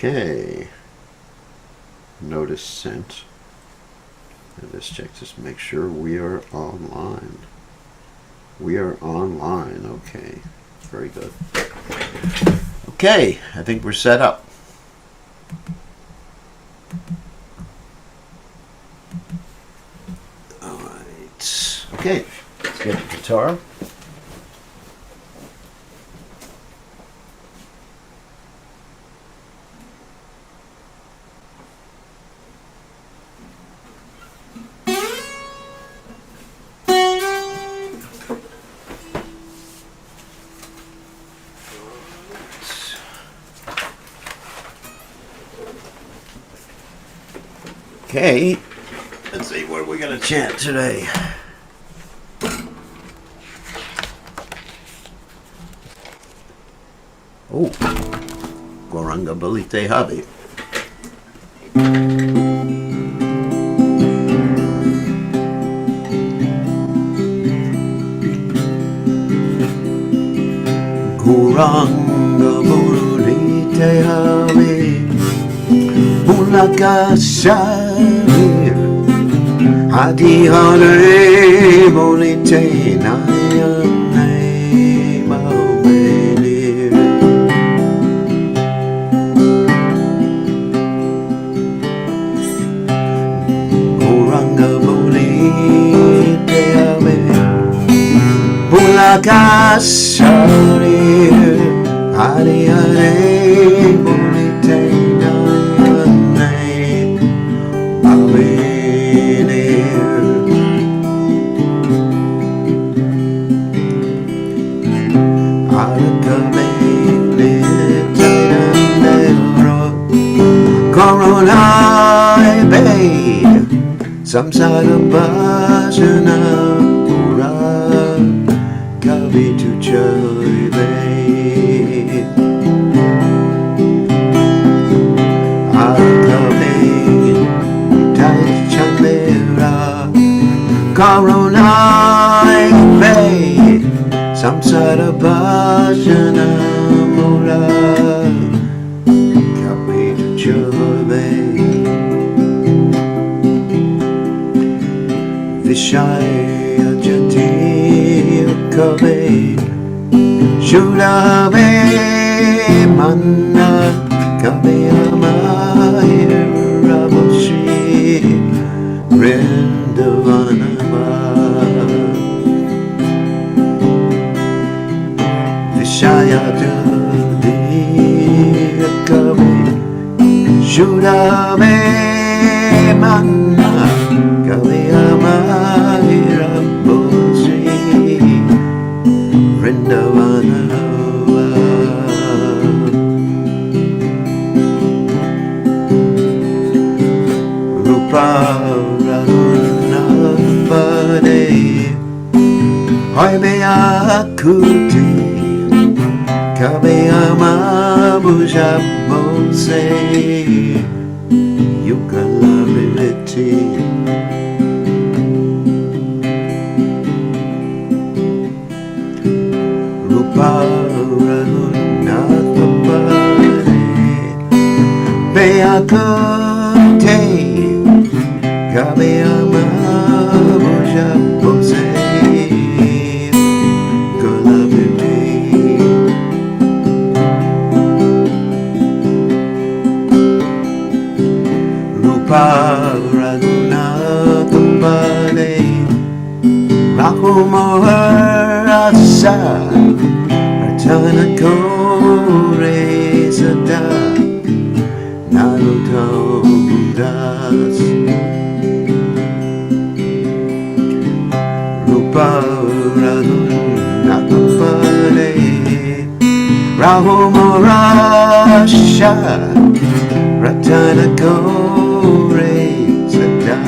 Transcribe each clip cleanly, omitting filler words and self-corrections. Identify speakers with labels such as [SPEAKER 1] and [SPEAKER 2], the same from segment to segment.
[SPEAKER 1] Okay. Notice sent. Let's check just make sure we are online. We are online. Okay. Very good. Okay. I think we're set up. All right. Okay. Let's get the guitar. Okay, let's see what we're going to chant today. Oh, Goranga Balite Habi. Goranga Balite Habi. Ulakasha. Hadi hare bolite naya naima belir. Goranga bolite ave bulakashari. Hadi hare bolite naya naima belir. Corona bay, samsara bhajana pura kavi tu joy bay. Arkabe tai chandera, corona bay, samsara bhajana pura. Vishaya jati kabe shurave manna kabe amai raboshi rendavanava. Vishaya jati kabe shurave manna kabe amai raboshi rendavanava. Rupa ranapade hoy me akuti kabe amabuja bose yukalability. Rupa ranapade be akuti kabe amabuja bose. Raghunatambade Raghumorasa Ratana Kore Sada Narottam Das Rupa Raghunatambade Raghumorasa Ratana Kore Sada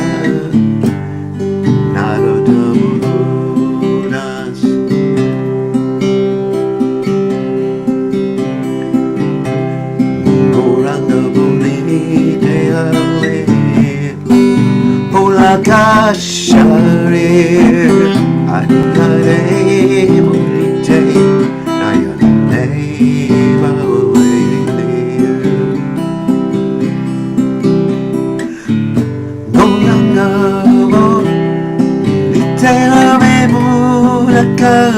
[SPEAKER 1] Narottam Das Goranga Bolite Ale Pulakashari Adhikare Bolite Nayane Bawelir.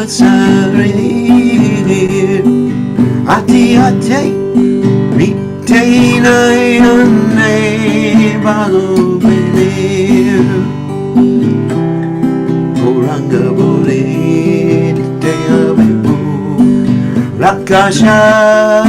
[SPEAKER 1] sarir ati ate mitena yane balu belir Kuranga bole te abebu Rakasharir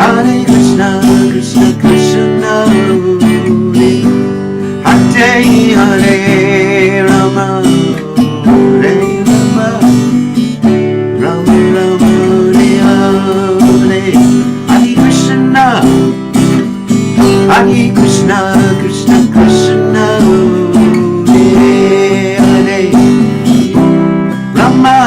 [SPEAKER 1] Hare Krishna, Krishna Krishna, Hare Hare Rama, Hare Rama, Rama Rama Hare Hare, Hare Krishna, Hare Krishna, Krishna Krishna, Hare Hare, Rama.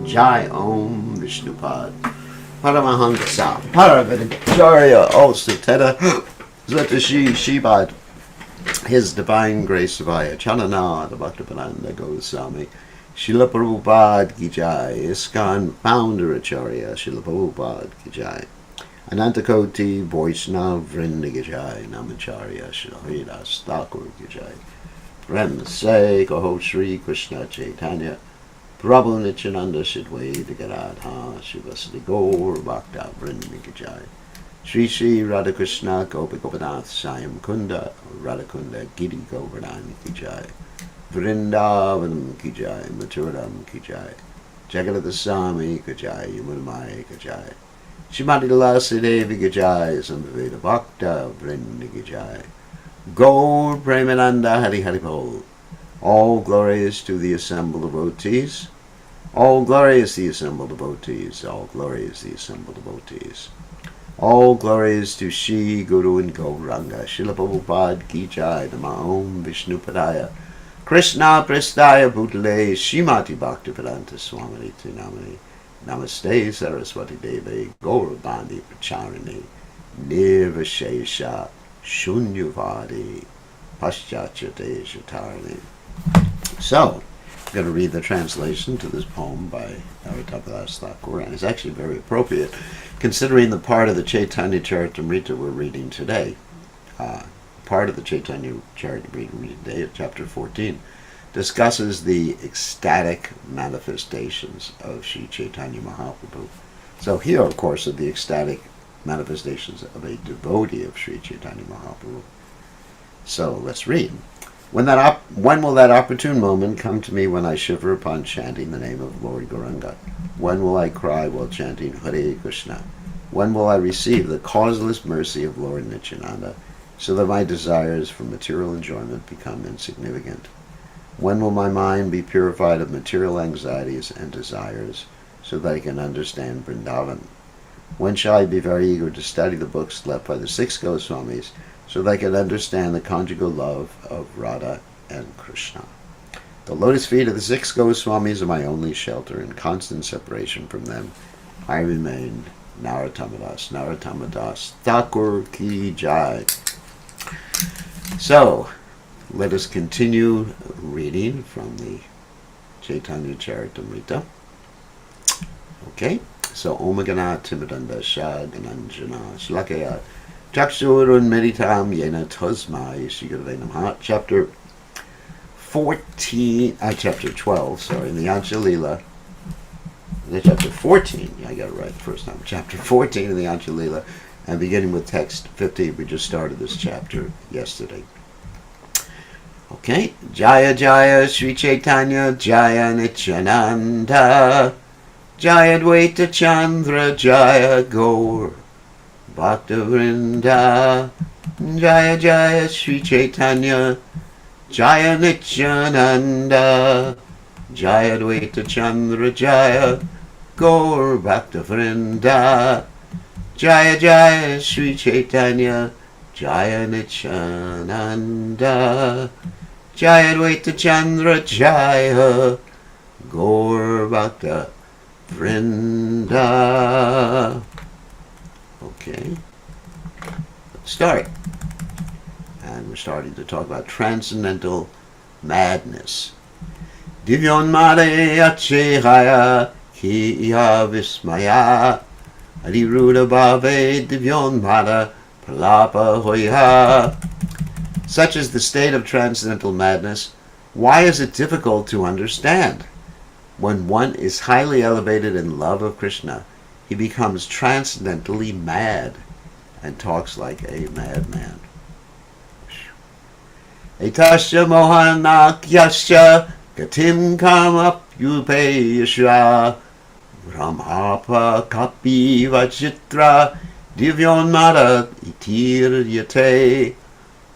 [SPEAKER 1] Jai Om Vishnupad Paramahansa Paravidacharya Osateta Zvatashi Shibad His Divine Grace Savaya Chalana the Bhaktivedanta Goswami Srila Prabhupada Ki Jai ISKCON Founder Acharya Srila Prabhupada Ki Jai Anantakoti Vaishnava Vrinda Ki Jai Namacharya Srila Haridas Thakur Ki Jai Prem Se Kaho Shri Krishna Caitanya Prabhu Nityananda Sidwaita Gadadha Shivasati Gaur Bhakta Vrinda Ki Jai Shri Shri Radhakrishna Gopinath Sayam Kunda Radhakunda Giri Govardhan Ki Jai Vrindavanam Ki Jai Mathuram Ki Jai Jagadata Swami Ki Jai Yamunamaya Ki Jai Shrimati Lasi Devi Ki Jai Sambhaveda Bhakta Vrinda Ki Jai Gaur Premananda Hari Hari Bol. All glories to the assembled devotees. All glories the assembled devotees. All glories the assembled devotees. All glories to Shri Guru and Gauranga. Srila Prabhupada Ki Jai. Nama Om Vishnupadaya. Krishna Prestaya Bhutale. Shrimati Bhaktivedanta Swami Namani. Namaste Saraswati Devi. Gauravani Pracharini. Nirvashesha Shunyavadi. Paschachate Shatarani. So, I'm going to read the translation to this poem by Caritamrta Thakur, and it's actually very appropriate considering the part of the Caitanya Caritamrta we're reading today. Part of the Caitanya Caritamrta we're reading today, chapter 14, discusses the ecstatic manifestations of Sri Chaitanya Mahaprabhu. So here, of course, are the ecstatic manifestations of a devotee of Sri Chaitanya Mahaprabhu. So let's read. When will that opportune moment come to me when I shiver upon chanting the name of Lord Gauranga? When will I cry while chanting Hare Krishna? When will I receive the causeless mercy of Lord Nityananda, so that my desires for material enjoyment become insignificant? When will my mind be purified of material anxieties and desires, so that I can understand Vrindavan? When shall I be very eager to study the books left by the 6 Goswamis, so that I can understand the conjugal love of Radha and Krishna? The lotus feet of the 6 Goswamis are my only shelter. In constant separation from them, I remain Narottam Das Thakur Ki Jai. So, let us continue reading from the Caitanya Caritamrta. Okay, so Om Gana Timidanda Shah Gananjana Shlakaya Chakshurun Meditam Yena Tasmai Shigavenam, chapter 12, sorry, in the Antya Lila. Chapter 14, I got it right the first time. Chapter 14 in the Antya Lila, and beginning with text 50. We just started this chapter yesterday. Okay, Jaya Jaya Sri Caitanya Jaya Nityananda Jaya Dvaita Chandra Jaya Gaur Bhakta Vrinda Jaya Jaya Sri Caitanya Jaya Nityananda Jaya Dvaita Chandra Jaya Gaur Bhakta Vrinda Jaya Jaya Sri Caitanya Jaya Nityananda Jaya Dvaita Chandra Jaya Gaur Bhakta Vrinda. Okay, let's start. And we're starting to talk about transcendental madness. Divyon Mare Achehaya Ki Iha Vismaya Adiruda Bhave Divyon Mara Pralapa Hoya. Such is the state of transcendental madness. Why is it difficult to understand? When one is highly elevated in love of Krishna, he becomes transcendently mad and talks like a madman. Etasya mohanakyasya gatim kamapyupeyasya brahmapa kapi vachitra divyonmara itiryate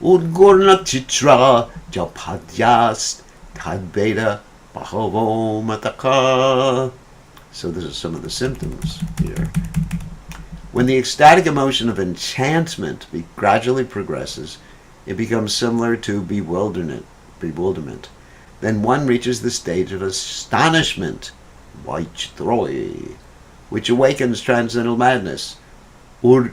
[SPEAKER 1] udgurna chitra japadyast tadbeta bahavo mataka. So this is some of the symptoms here. When the ecstatic emotion of enchantment gradually progresses, it becomes similar to bewilderment. Then one reaches the stage of astonishment, which awakens transcendental madness. Udhurna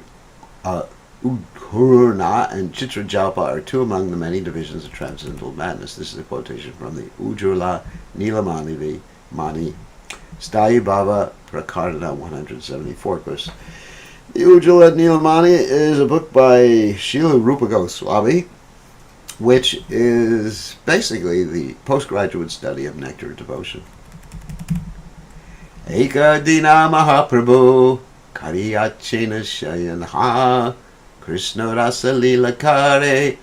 [SPEAKER 1] and Chitrajapa are two among the many divisions of transcendental madness. This is a quotation from the Ujjvala Nilamani Mani Sthayi Bhava Prakarana 174. Of course, the Ujjvala Nilamani is a book by Srila Rupa Goswami, which is basically the postgraduate study of nectar devotion. Eka Dina Mahaprabhu Kariyachena Shayanha Krishna Rasa Lila Kare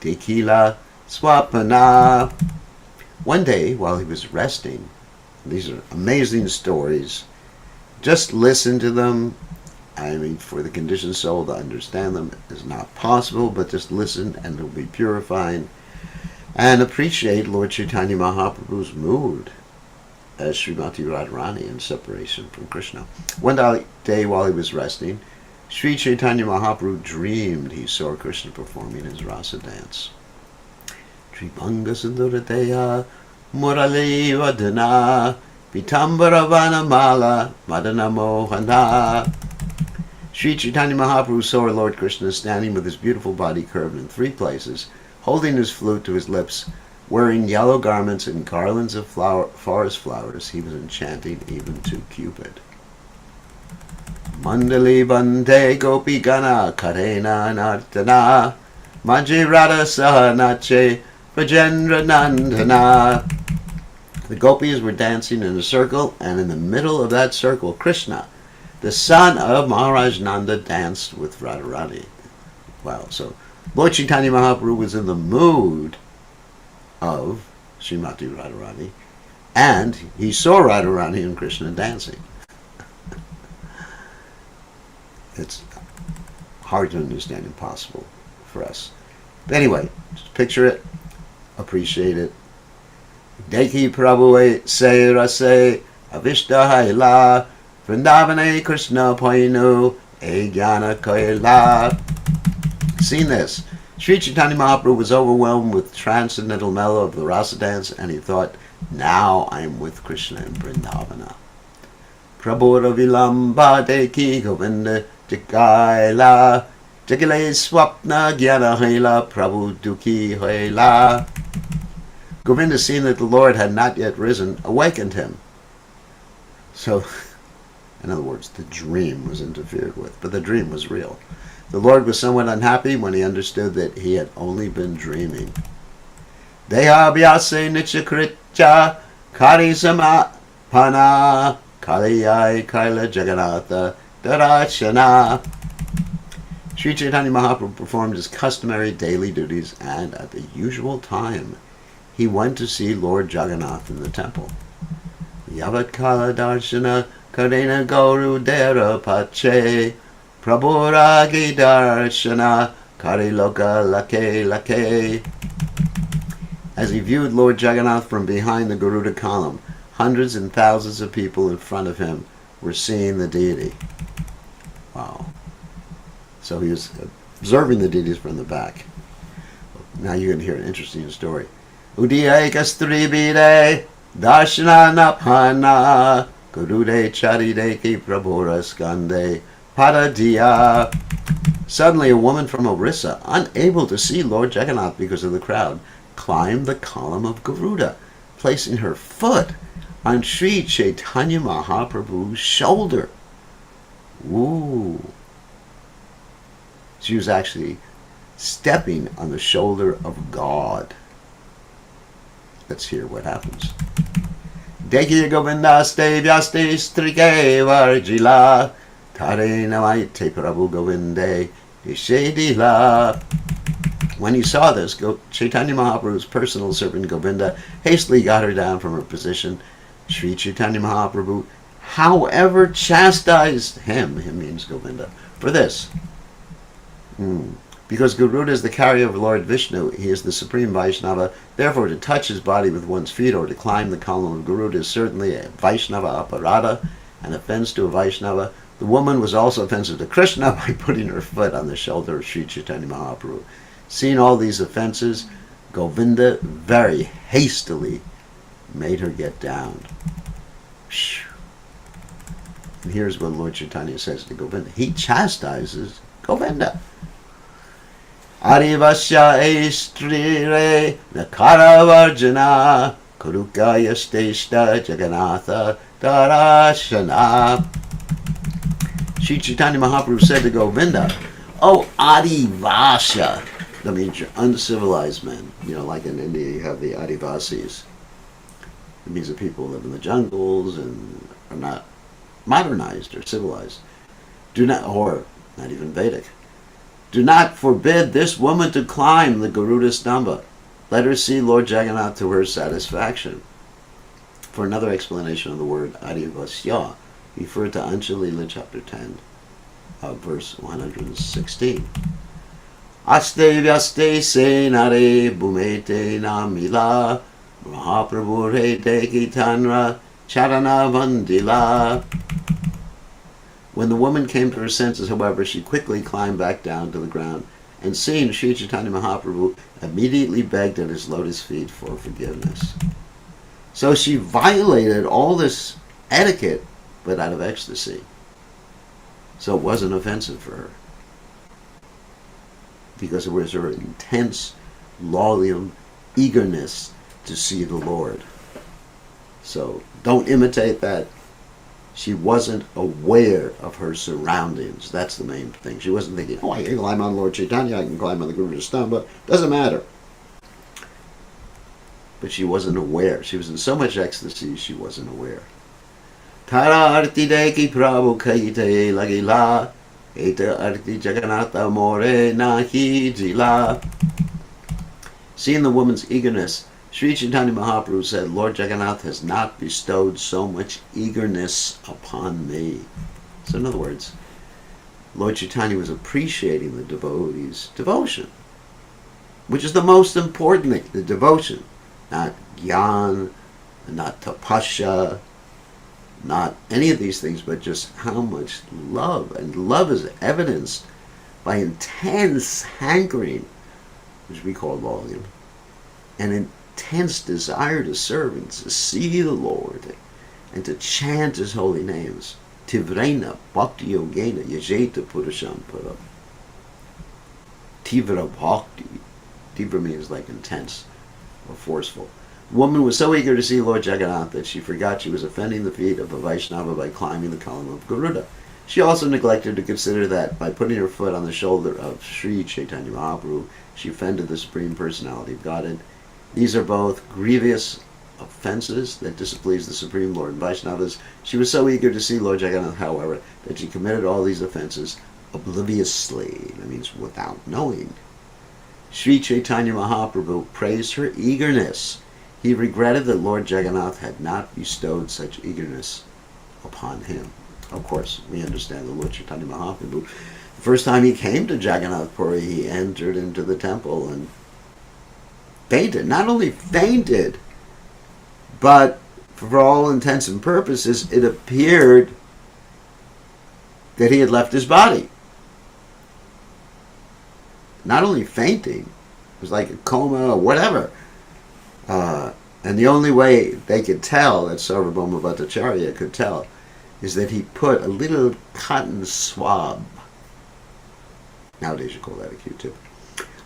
[SPEAKER 1] Tequila Swapana. One day, while he was resting, these are amazing stories. Just listen to them. I mean, for the conditioned soul to understand them is not possible, but just listen and it'll be purifying. And appreciate Lord Chaitanya Mahaprabhu's mood as Srimati Radharani in separation from Krishna. One day while he was resting, Sri Chaitanya Mahaprabhu dreamed he saw Krishna performing his rasa dance. Tribhanga Sundaradeya Murali Vadana Pitambara Vanamala Madana Mohana. Sri Chaitanya Mahaprabhu saw Lord Krishna standing with his beautiful body curved in three places, holding his flute to his lips, wearing yellow garments and garlands of forest flowers. He was enchanting even to Cupid. Mandali Bande Gopi Gana Karena Nartana Maji Radha Sahanache Rajendra Nandana. The gopis were dancing in a circle, and in the middle of that circle, Krishna, the son of Maharaj Nanda, danced with Radharani. Wow, so Lord Chaitanya Mahaprabhu was in the mood of Srimati Radharani, and he saw Radharani and Krishna dancing. It's hard to understand, impossible for us. But anyway, just picture it, appreciate it. Deki Prabhu se rase avishta haila Vrindavane Krishna Painu Jnana Kaila. Seen this. Sri Chaitanya Mahaprabhu was overwhelmed with transcendental mellow of the rasa dance, and he thought, now I am with Krishna in Vrindavana. Prabhura Vilamba Deki Govinda Jakaila Jagale swapna gyana haila prabhu dukhi haila. Govinda, seeing that the Lord had not yet risen, awakened him. So, in other words, the dream was interfered with, but the dream was real. The Lord was somewhat unhappy when he understood that he had only been dreaming. Deha vyase nichakritya kari samapana kaliyai kaila jagannatha darashana. Sri Caitanya Mahaprabhu performed his customary daily duties, and at the usual time he went to see Lord Jagannath in the temple. Yavat kala darshana karena gauru dera pache prabhuragi darshana kariloka lake lake. As he viewed Lord Jagannath from behind the Garuda column, hundreds and thousands of people in front of him were seeing the deity. Wow. So he was observing the deities from the back. Now you can hear an interesting story. Udiyaikastribide darshana napana gurude charideki prabhura skande paradiya. Suddenly a woman from Orissa, unable to see Lord Jagannath because of the crowd, climbed the column of Garuda, placing her foot on Sri Caitanya Mahaprabhu's shoulder. Ooh. She was actually stepping on the shoulder of God. Let's hear what happens. Deki govindaste vyaste strike varjila tare namaite prabhu govinde ishedila. When he saw this, Chaitanya Mahaprabhu's personal servant Govinda hastily got her down from her position. Sri Chaitanya Mahaprabhu, however, chastised him means Govinda, for this. Because Garuda is the carrier of Lord Vishnu, he is the supreme Vaishnava. Therefore, to touch his body with one's feet or to climb the column of Garuda is certainly a Vaishnava aparada, an offense to a Vaishnava. The woman was also offensive to Krishna by putting her foot on the shoulder of Sri Chaitanya Mahaprabhu. Seeing all these offenses, Govinda very hastily made her get down. And here's what Lord Chaitanya says to Govinda. He chastises Govinda. Arivasya estrire nakaravarjana kurukaya steshta jagannatha darashana. Sri Chaitanya Mahaprabhu said to Govinda, "Oh, Adivasya," that means you're uncivilized men. Like in India you have the Adivasis. It means that people who live in the jungles and are not modernized or civilized. Or not even Vedic. Do not forbid this woman to climb the Garuda Stamba. Let her see Lord Jagannath to her satisfaction. For another explanation of the word Adivasya, refer to Antya Lila chapter 10, verse 116. Aste vyaste se nare bhumete namila Mahaprabhu re de Caitanya charana vandila. When the woman came to her senses, however, she quickly climbed back down to the ground, and seeing Sri Chaitanya Mahaprabhu, immediately begged at his lotus feet for forgiveness. So she violated all this etiquette, but out of ecstasy. So it wasn't offensive for her, because it was her intense, laulium eagerness to see the Lord. So don't imitate that. She wasn't aware of her surroundings. That's the main thing. She wasn't thinking, I can climb on Lord Chaitanya, I can climb on the Garuda Stamba. Doesn't matter. But she wasn't aware. She was in so much ecstasy, she wasn't aware. Tara arti deki prabhu kaite lagila, eta arti jagannatha more nahi jila. Seeing the woman's eagerness, Sri Chaitanya Mahaprabhu said, Lord Jagannath has not bestowed so much eagerness upon me. So in other words, Lord Chaitanya was appreciating the devotee's devotion, which is the most important thing, the devotion. Not gyan, not tapasya, not any of these things, but just how much love. And love is evidenced by intense hankering, which we call volume, and intense desire to serve and to see the Lord and to chant His holy names. Tivrena bhakti yogena yajeta purusham param. Tivra bhakti. Tivra means like intense or forceful. The woman was so eager to see Lord Jagannath that she forgot she was offending the feet of a Vaishnava by climbing the column of Garuda. She also neglected to consider that by putting her foot on the shoulder of Sri Caitanya Mahaprabhu, she offended the Supreme Personality of Godhead. These are both grievous offenses that displease the Supreme Lord and Vaishnavas. She was so eager to see Lord Jagannath, however, that she committed all these offenses obliviously. That means without knowing. Sri Chaitanya Mahaprabhu praised her eagerness. He regretted that Lord Jagannath had not bestowed such eagerness upon him. Of course, we understand that Lord Chaitanya Mahaprabhu, the first time he came to Jagannath Puri, he entered into the temple and fainted. Not only fainted, but for all intents and purposes, it appeared that he had left his body. Not only fainting, it was like a coma or whatever. And the only way they could tell, that Sarvabhauma Bhattacharya could tell, is that he put a little cotton swab, nowadays you call that a Q-tip,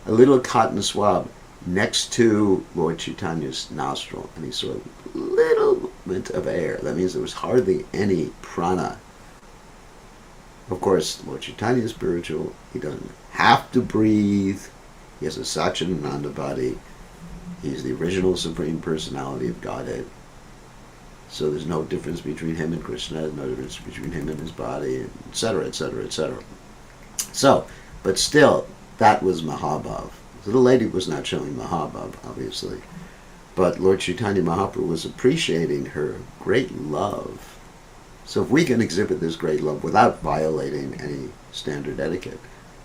[SPEAKER 1] a little cotton swab next to Lord Chaitanya's nostril, and he saw a little movement of air. That means there was hardly any prana. Of course, Lord Chaitanya is spiritual. He doesn't have to breathe. He has a Satchidananda body. He's the original Supreme Personality of Godhead. So there's no difference between him and Krishna, no difference between him and his body, etc., etc., etc. So, but still, that was Mahabhav. So the lady was not showing Mahabhav, obviously. But Lord Chaitanya Mahaprabhu was appreciating her great love. So if we can exhibit this great love without violating any standard etiquette,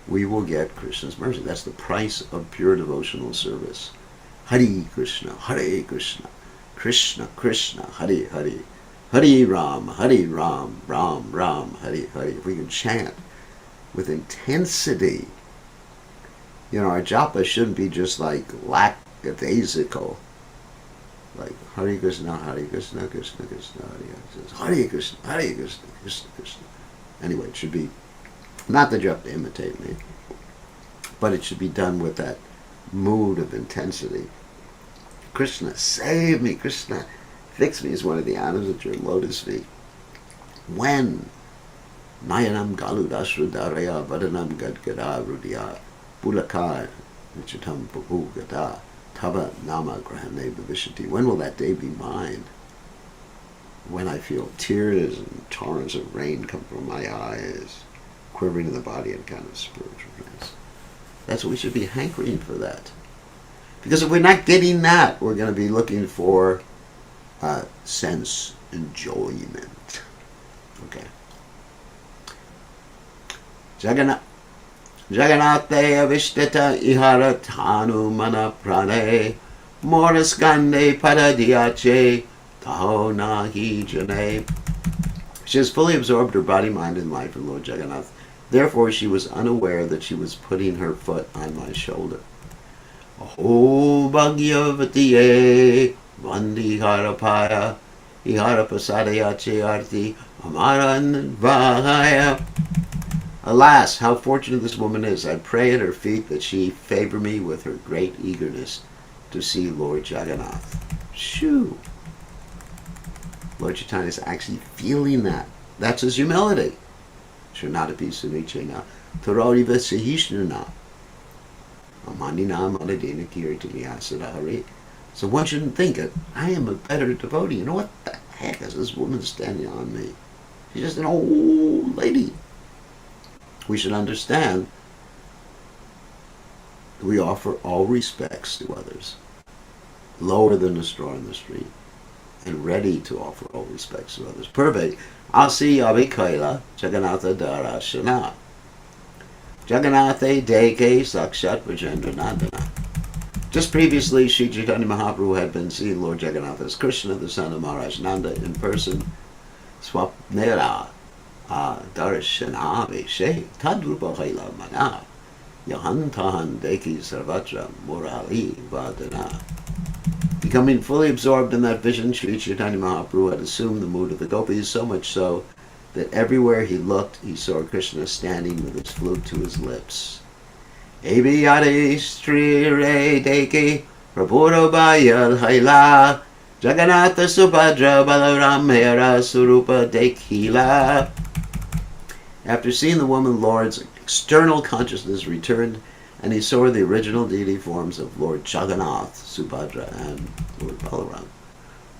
[SPEAKER 1] we will get Krishna's mercy. That's the price of pure devotional service. Hare Krishna, Krishna Krishna, Hare Hare, Hare Ram, Ram Ram, Hare Hare. If we can chant with intensity, our japa shouldn't be just like lackadaisical, like Hare Krishna, Krishna Krishna, Hare Krishna, Krishna Krishna. Anyway, it should be, not that you have to imitate me, but it should be done with that mood of intensity. Krishna, save me. Krishna, fix me is one of the items at your lotus feet. When Nayanam Galudashrudaraya Vadanam Gadgada Rudya Pulakar Vichitam Babu Gada Tava Nama Grahane Bhavishati. When will that day be mine? When I feel tears and torrents of rain come from my eyes, quivering in the body and kind of spiritual things. That's what we should be hankering for that. Because if we're not getting that, we're going to be looking for sense enjoyment. Okay. Jagannathe avishtita ihara tanu mana prane moraskande paradiyache taho nahi jane. She has fully absorbed her body, mind, and life in Lord Jagannath. Therefore, she was unaware that she was putting her foot on my shoulder. Aho bhagyavatiye vandi harapaya iharapasadayache arti amaran vahaya. Alas, how fortunate this woman is. I pray at her feet that she favor me with her great eagerness to see Lord Jagannath. Shoo! Lord Chaitanya is actually feeling that. That's his humility. Shanadapi Sunichena Taroriva Sahishnana Amandina Maladina Kirtiliyasadahari. So one shouldn't think it. I am a better devotee. You know what the heck is this woman standing on me? She's just an old lady. We should understand we offer all respects to others, lower than a straw in the street, and ready to offer all respects to others. Perfect. Asi abhikaila Jagannatha darashana. Jagannatha deke sakshat vajendra nandana. Just previously, Sri Chaitanya Mahaprabhu had been seeing Lord Jagannath as Krishna, the son of Maharaj Nanda, in person. Swapnera darshana veshe tadrupa haila mana yahantahan deki sarvatra murali vadana. Becoming fully absorbed in that vision, Sri Chaitanya Mahaprabhu had assumed the mood of the gopis, so much so that everywhere he looked, he saw Krishna standing with his flute to his lips. Abiyade Sri Re Deki Prabhupada Bayal Haila Jagannatha Subhadra Balaram Mera Surupa Dekila. After seeing the woman, Lord's external consciousness returned, and he saw the original deity forms of Lord Jagannath, Subhadra, and Lord Balaram.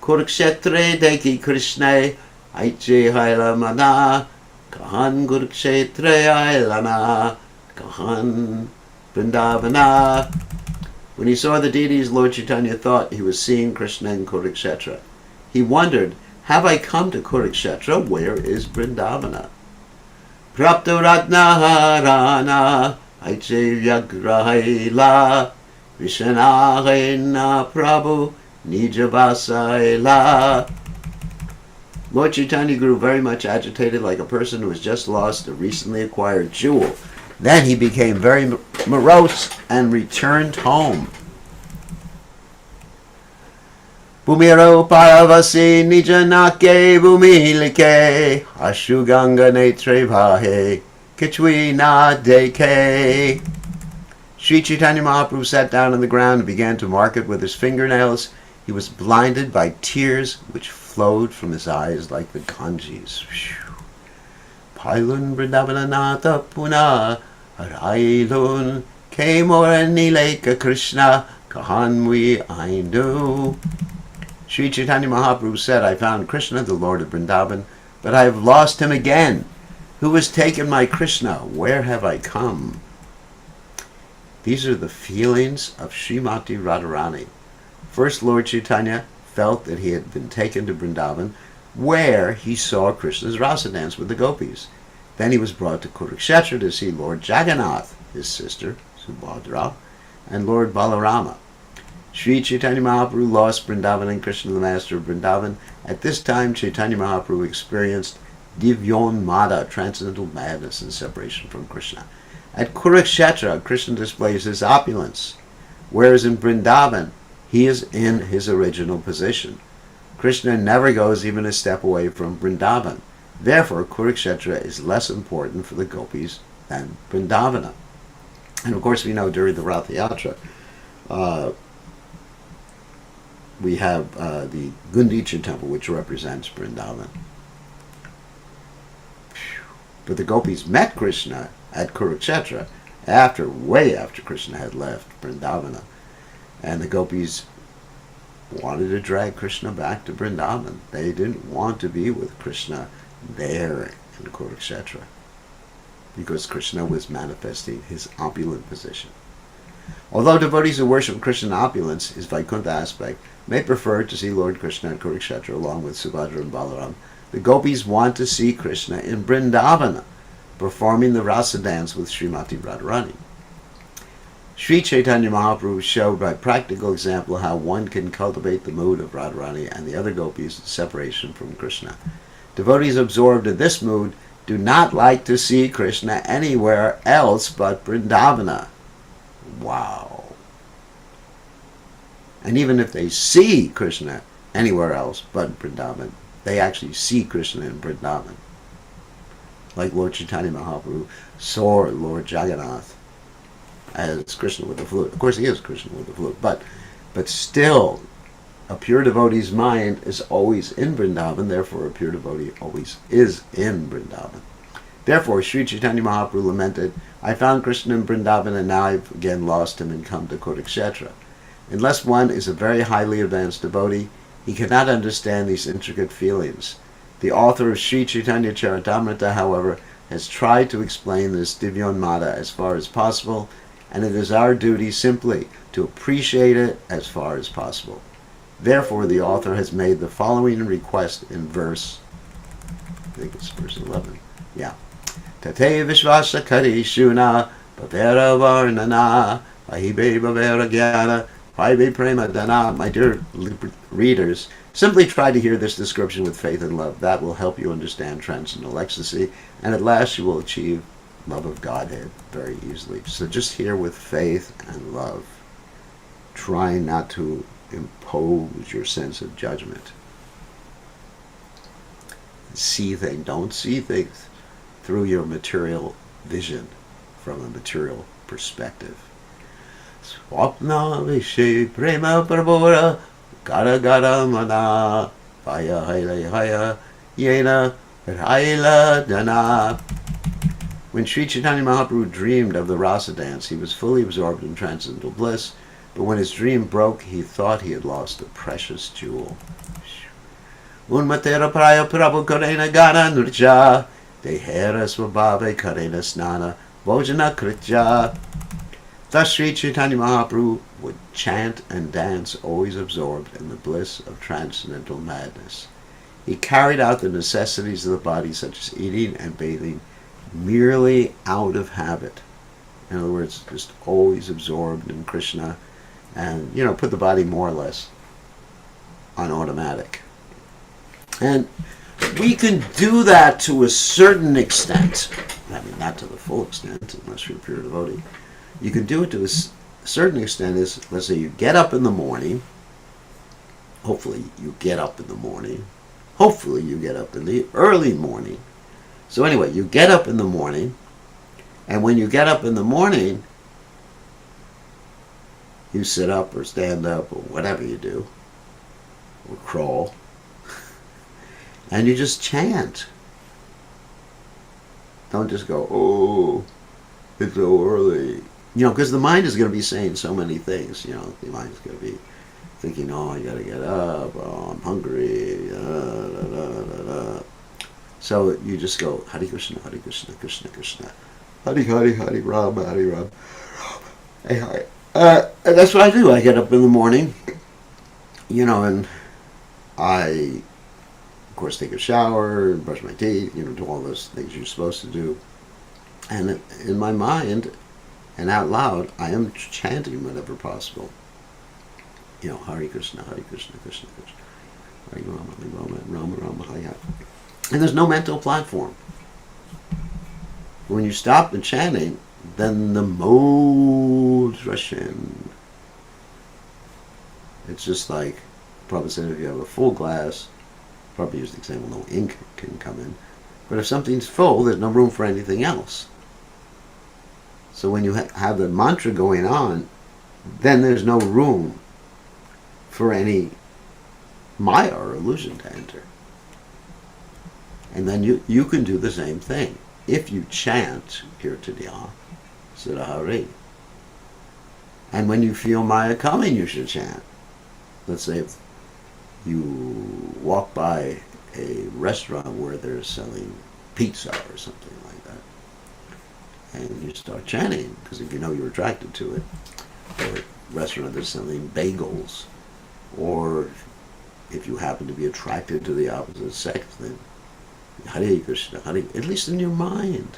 [SPEAKER 1] Kurukshetre Deki Krishna Aiche Haila Mana Kahan Kurukshetre Ailana Kahan Vrindavana. When he saw the deities, Lord Chaitanya thought he was seeing Krishna in Kurukshetra. He wondered, have I come to Kurukshetra? Where is Vrindavana? Prapto Ratnaharana Aiche Vyagrahaila Vishanahena Prabhu Nijavasaila. Lord Chaitanya grew very much agitated, like a person who has just lost a recently acquired jewel. Then he became very morose and returned home. Bhumiro paravasi nijanake bhumilike ashuganga netre bhahe kichwi na deke. Sri Chaitanya Mahaprabhu sat down on the ground and began to mark it with his fingernails. He was blinded by tears which flowed from his eyes like the Ganges. Pailun Vrindavananatha Puna Harailun Kemoranileka Krishna Kahanwi Aindu. Sri Chaitanya Mahaprabhu said, I found Krishna, the Lord of Vrindavan, but I have lost him again. Who has taken my Krishna? Where have I come? These are the feelings of Srimati Radharani. First, Lord Chaitanya felt that he had been taken to Vrindavan, where he saw Krishna's rasa dance with the gopis. Then he was brought to Kurukshetra to see Lord Jagannath, his sister, Subhadra, and Lord Balarama. Sri Chaitanya Mahaprabhu lost Vrindavan and Krishna, the master of Vrindavan. At this time, Chaitanya Mahaprabhu experienced Divyonmada, transcendental madness and separation from Krishna. At Kurukshetra, Krishna displays his opulence, whereas in Vrindavan, he is in his original position. Krishna never goes even a step away from Vrindavan. Therefore, Kurukshetra is less important for the gopis than Vrindavana. And of course, we know during the Rath Yatra, we have the Gundicha temple, which represents Vrindavan. But the gopis met Krishna at Kurukshetra way after Krishna had left Vrindavana. And the gopis wanted to drag Krishna back to Vrindavan. They didn't want to be with Krishna there in Kurukshetra, because Krishna was manifesting his opulent position. Although devotees who worship Krishna in opulence, his Vaikuntha aspect, may prefer to see Lord Krishna at Kurukshetra along with Subhadra and Balaram, the gopis want to see Krishna in Vrindavana, performing the rasa dance with Srimati Radharani. Sri Chaitanya Mahaprabhu showed by practical example how one can cultivate the mood of Radharani and the other gopis' separation from Krishna. Devotees absorbed in this mood do not like to see Krishna anywhere else but Vrindavana. Wow. And even if they see Krishna anywhere else but Vrindavan, they actually see Krishna in Vrindavan. Like Lord Chaitanya Mahaprabhu saw Lord Jagannath as Krishna with the flute. Of course he is Krishna with the flute, but still, a pure devotee's mind is always in Vrindavan, therefore a pure devotee always is in Vrindavan. Therefore, Sri Chaitanya Mahaprabhu lamented, I found Krishna in Vrindavan and now I've again lost him and come to Kurukshetra. Unless one is a very highly advanced devotee, he cannot understand these intricate feelings. The author of Sri Chaitanya Caritamrta, however, has tried to explain this Divyonmada as far as possible, and it is our duty simply to appreciate it as far as possible. Therefore, the author has made the following request in verse 11. Yeah. Tate Vishvasa Kari Shuna Bhavera Varnana Vahibe Bhavera Gyana Vahibe Prema Dana. My dear readers, simply try to hear this description with faith and love. That will help you understand transcendental ecstasy, and at last you will achieve love of Godhead very easily. So just hear with faith and love. Try not to impose your sense of judgment. Don't see things through your material vision from a material perspective. Swapna Vishe Prema Prabhora Gara Gara Mana Vaya Haile Haya Yena Haila Dana. When Sri Chaitanya Mahaprabhu dreamed of the rasa dance, he was fully absorbed in transcendental bliss, but when his dream broke, he thought he had lost a precious jewel. Unmatera Praya Prabhu Karena Gana Nurja Dehera Swabhave Karena Snana Bhojana Kritja. Thus Sri Chaitanya Mahaprabhu would chant and dance, always absorbed in the bliss of transcendental madness. He carried out the necessities of the body, such as eating and bathing, merely out of habit. In other words, just always absorbed in Krishna and, put the body more or less on automatic. And we can do that to a certain extent. I mean, not to the full extent, unless you're a pure devotee. You can do it to a certain extent. Is, let's say you get up in the morning. Hopefully you get up in the morning. Hopefully you get up in the early morning. So anyway, you get up in the morning, and when you get up in the morning, you sit up or stand up or whatever you do, or crawl, and you just chant. Don't just go, oh, it's so early. Because the mind is going to be saying so many things. The mind is going to be thinking, oh, I got to get up, oh, I'm hungry, da, da, da, da, da. So you just go, Hare Krishna, Hare Krishna, Krishna Krishna, Hare Hare, Hare Rama, Hare Rama. And that's what I do. I get up in the morning, and I, of course, take a shower, brush my teeth, do all those things you're supposed to do. And in my mind and out loud, I am chanting whenever possible. Hare Krishna, Hare Krishna, Krishna Krishna, Hare Rama, Hare Rama, Rama Rama, Hare Hare. And there's no mental platform. When you stop the chanting, then the modes rush in. It's just like Prabhupada said, if you have a full glass, probably use the example, no ink can come in. But if something's full, there's no room for anything else. So when you have the mantra going on, then there's no room for any maya or illusion to enter. And then you can do the same thing. If you chant Caitanya, Sirahari. And when you feel maya coming, you should chant. Let's say if you walk by a restaurant where they're selling pizza or something like that, and you start chanting, because if you're attracted to it, or a restaurant that's selling bagels, or if you happen to be attracted to the opposite sex, then Hare Krishna, Hare, at least in your mind.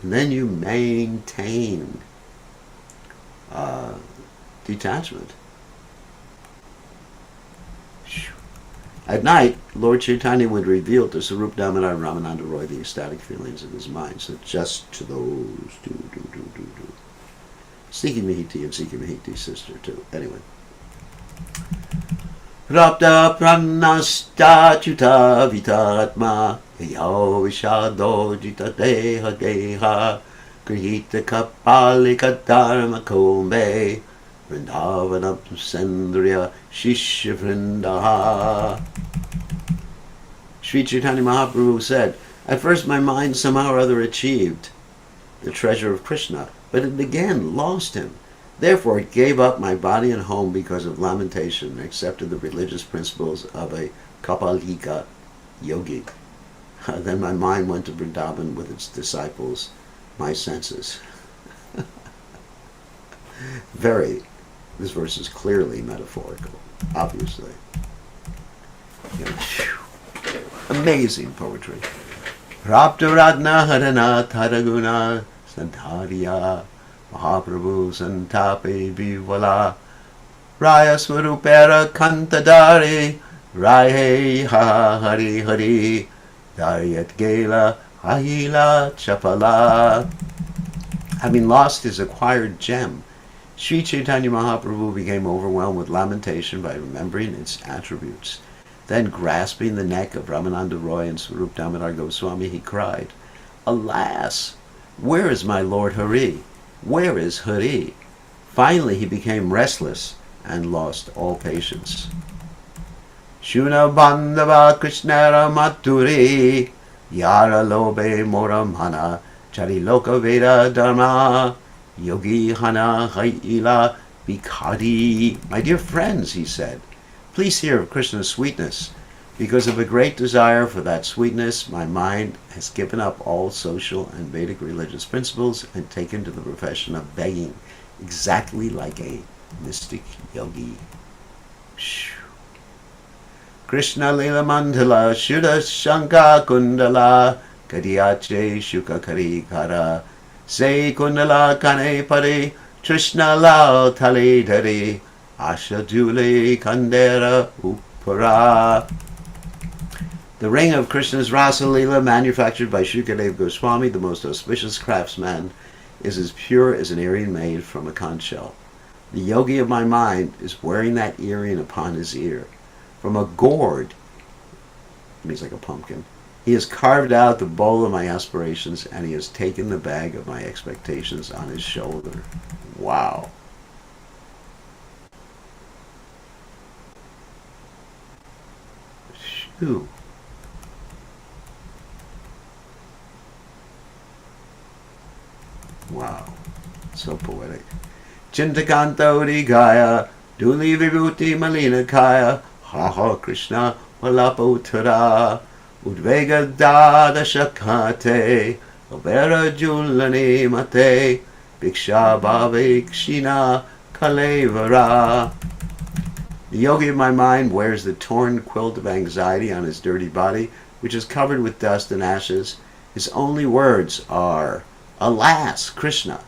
[SPEAKER 1] And then you maintain detachment. At night, Lord Chaitanya would reveal to Sarup Damodar and Ramananda Roy the ecstatic feelings of his mind. So just to those do. Siki Mahiti and Siki Mahiti's sister too. Anyway. Rapta pranasta chuta vitatma yao vishado jita deha deha grihita kapalika dharma kombe vrindavanam sendriya shishya vrindaha. Sri Chaitanya Mahaprabhu said, at first my mind somehow or other achieved the treasure of Krishna, but it again lost him. Therefore it gave up my body and home because of lamentation and accepted the religious principles of a Kapalika yogi. Then my mind went to Vrindavan with its disciples, my senses. This verse is clearly metaphorical, obviously. Amazing poetry. Raptaradna Harana Taraguna Santariya Mahaprabhu Santape Vivala Raya Swarupera Kantadari Raye Ha Hari Hari Daryat Gela Ahila Chapala. Having lost his acquired gem, Sri Chaitanya Mahaprabhu became overwhelmed with lamentation by remembering its attributes. Then, grasping the neck of Ramananda Roy and Swarup Damodar Goswami, he cried, "Alas! Where is my Lord Hari? Where is Hari? Finally he became restless and lost all patience. Shuna bandava krishnara maturi yara lobe mora mana chari loka veda dharma yogi hana haila bikadi. My dear friends, he said, please hear of Krishna's sweetness. Because of a great desire for that sweetness, my mind has given up all social and Vedic religious principles and taken to the profession of begging, exactly like a mystic yogi. Krishna Lila Mandala Shuddha Shanka Kundala Kadiyache Shuka Karikara Se Kundala Kane Pare Trishna Lao Tale Dare Asha Jule Kandera Upara. The ring of Krishna's Rasa Lila, manufactured by Shukadev Goswami, the most auspicious craftsman, is as pure as an earring made from a conch shell. The yogi of my mind is wearing that earring upon his ear. From a gourd, it means like a pumpkin, he has carved out the bowl of my aspirations, and he has taken the bag of my expectations on his shoulder. Wow. Shoo. Wow, so poetic. Chintakanta Urigaya, Duli Vibhuti Malina Kaya, Ha Ha Krishna Valaputtara, Udvega Dada Shakate, Obera Julani Mate, Bhiksha Bhave Kshina Kalevara. The yogi of my mind wears the torn quilt of anxiety on his dirty body, which is covered with dust and ashes. His only words are, alas, Krishna.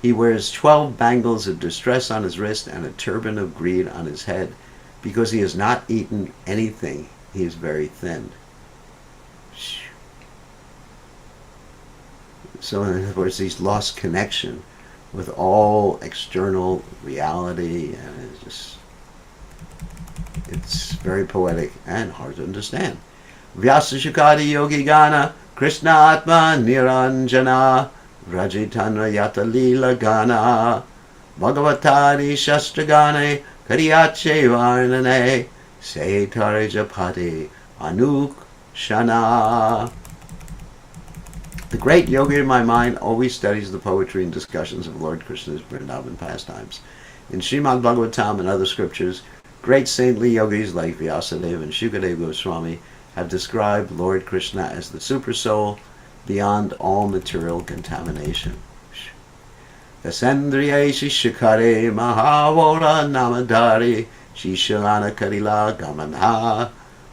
[SPEAKER 1] He wears 12 bangles of distress on his wrist and a turban of greed on his head. Because he has not eaten anything, he is very thin. So in other words, he's lost connection with all external reality, and it's very poetic and hard to understand. Vyasa Shukadi Yogi Gana Krishna Atma Niranjana Vrajitanra Yata Lila Gana Bhagavatari Shastragane Kariyache Varnane Se Tare Japati Anuk Shana. The great yogi in my mind always studies the poetry and discussions of Lord Krishna's Vrindavan pastimes. In Srimad Bhagavatam and other scriptures, great saintly yogis like Vyasadeva and Shukadev Goswami have described Lord Krishna as the supersoul beyond all material contamination. Dasendriye Shishikare Mahavora Namadari Shishalana Karila Gamanha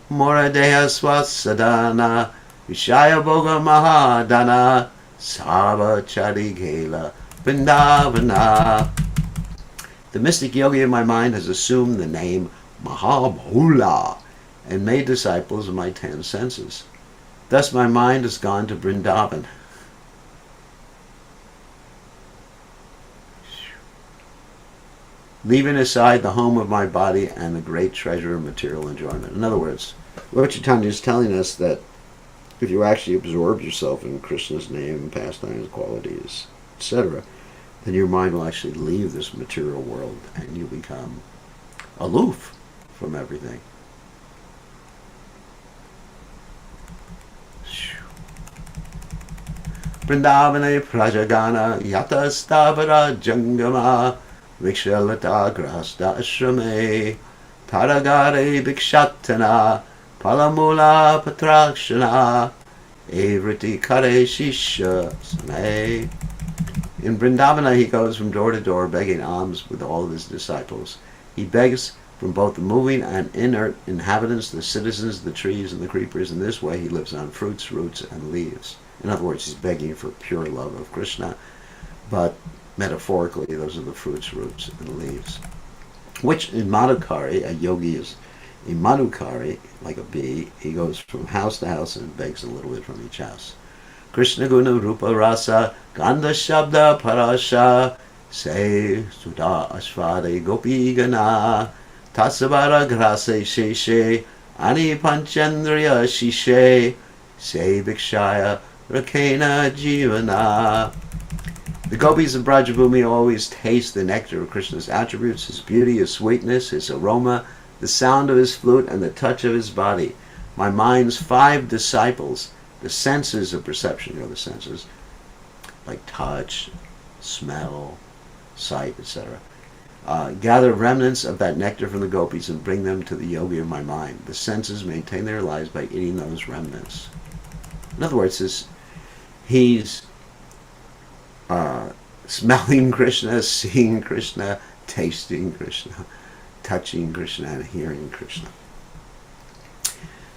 [SPEAKER 1] Moradeha Swasadana Vishaya Boga Mahadana Sava Charigela Vrindavana. The mystic yogi in my mind has assumed the name Mahabhula and made disciples of my 10 senses. Thus my mind has gone to Vrindavan. Leaving aside the home of my body and the great treasure of material enjoyment. In other words, Lord Caitanya is telling us that if you actually absorb yourself in Krishna's name, pastimes, qualities, etc., then your mind will actually leave this material world and you become aloof from everything. Vrindavane prajagana yata stavara jangama vikshalata grasta ashrame taragare vikshatana palamula patrakshana evriti kare shisha same. In Vrindavana he goes from door to door begging alms with all of his disciples. He begs from both the moving and inert inhabitants, the citizens, the trees, and the creepers. In this way he lives on fruits, roots, and leaves. In other words, he's begging for pure love of Krishna, but metaphorically those are the fruits, roots, and leaves. Which in Madhukari, a yogi is a Madhukari, like a bee. He goes from house to house and begs a little bit from each house. Krishna Guna Rupa Rasa Gandha Shabda Parasha Se Sudha Ashvade Gopi Gana Tasavara Grase Sheshe Ani Panchandriya Shishe Se Bhikshaya Rakena Jivana. The gopis of Brajabhumi always taste the nectar of Krishna's attributes, his beauty, his sweetness, his aroma, the sound of his flute, and the touch of his body. My mind's 5 disciples, the senses of perception, the senses, like touch, smell, sight, etc., gather remnants of that nectar from the gopis and bring them to the yogi of my mind. The senses maintain their lives by eating those remnants. In other words, he's smelling Krishna, seeing Krishna, tasting Krishna, touching Krishna, and hearing Krishna.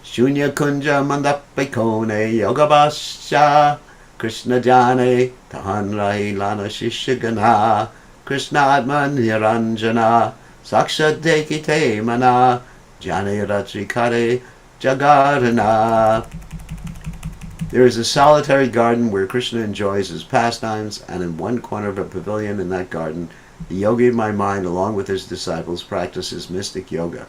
[SPEAKER 1] Shunya kunja mandapikone yogabasya Krishna jane tahan rahi lana shishagana Krishna atman niranjana saksha dekite mana jane ratrikare jagarana. There is a solitary garden where Krishna enjoys his pastimes, and in one corner of a pavilion in that garden, the yogi of my mind, along with his disciples, practices mystic yoga.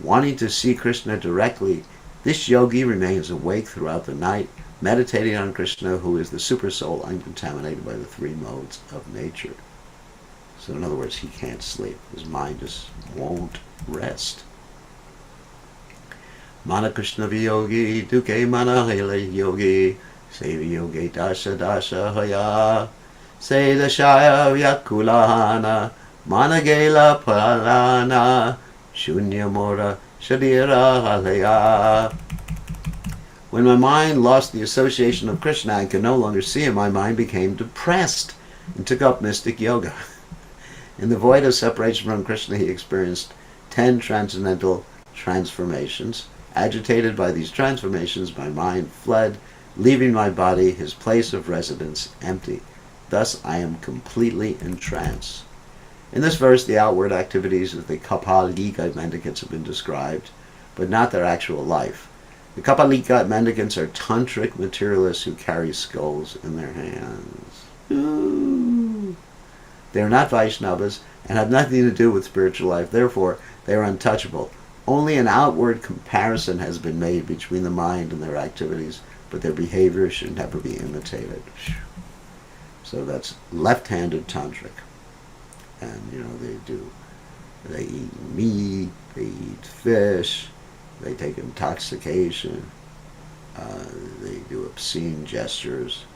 [SPEAKER 1] Wanting to see Krishna directly, this yogi remains awake throughout the night, meditating on Krishna, who is the supersoul uncontaminated by the 3 modes of nature. So in other words, he can't sleep. His mind just won't rest. Mana Krishna Viyogi, Duke Mana Hele Yogi, Sevi Yogi Dasha Dasha Haya, Se Dashaya Vyakulahana, Mana Gela Palana, Shunya Mora Shadira Halaya. When my mind lost the association of Krishna and could no longer see him, my mind became depressed and took up mystic yoga. In the void of separation from Krishna, he experienced 10 transcendental transformations. Agitated by these transformations, my mind fled, leaving my body, his place of residence, empty. Thus I am completely in trance. In this verse, the outward activities of the Kapalika mendicants have been described, but not their actual life. The Kapalika mendicants are tantric materialists who carry skulls in their hands. Ooh. They are not Vaishnavas and have nothing to do with spiritual life. Therefore, they are untouchable. Only an outward comparison has been made between the mind and their activities, but their behavior should never be imitated. So that's left-handed tantric. And, they eat meat, they eat fish, they take intoxication, they do obscene gestures,